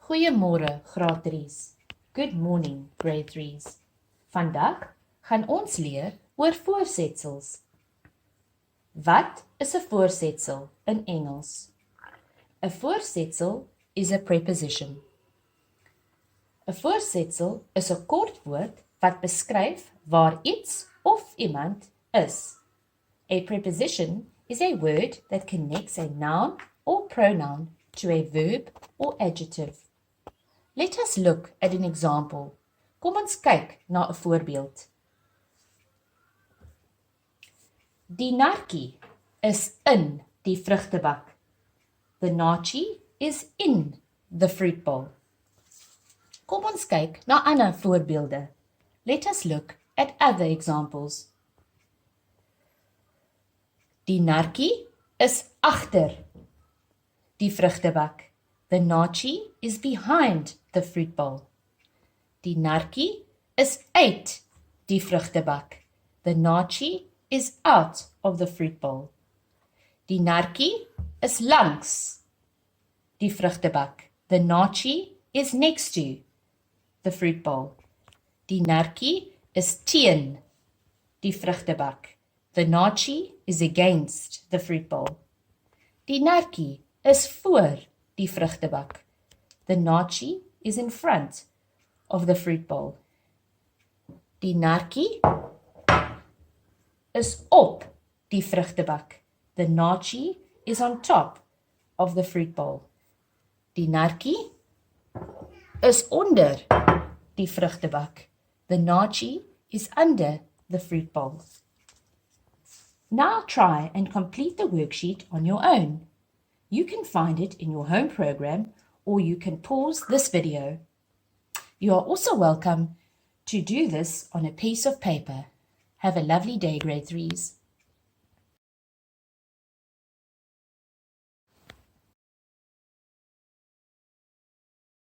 Goeiemôre graad 3's. Good morning grade 3's. Vandag gaan ons leer oor voorsetsels. Wat is 'n voorsetsel in Engels? 'n Voorsetsel is a preposition. 'n Voorsetsel is 'n kort woord wat beskryf waar iets of iemand is. A preposition is a word that connects a noun or pronoun to a verb or adjective. Let us look at an example. Kom ons kyk na 'n voorbeeld. Die narkie is in die vrugtebak. The narkie is in the fruit bowl. Kom ons kyk na ander voorbeelde. Let us look at other examples. Die narkie is agter die vrugtebak. The narkie is behind the fruit bowl. Die narkie is uit die vrugtebak. The narkie is out of the fruit bowl. Die narkie is langs die vrugtebak. The narkie is next to the fruit bowl. Die narkie is teen die vrugtebak. The narkie is against the fruit bowl. Die narkie is voor die vrugtebak. The narkie is in front of the fruit bowl. Die narkie is op die vrugtebak. The narkie is on top of the fruit bowl. Die narkie is onder die vrugtebak. The narkie is under the fruit bowl. Now try and complete the worksheet on your own. You can find it in your home program, or you can pause this video. You are also welcome to do this on a piece of paper. Have a lovely day, grade 3's.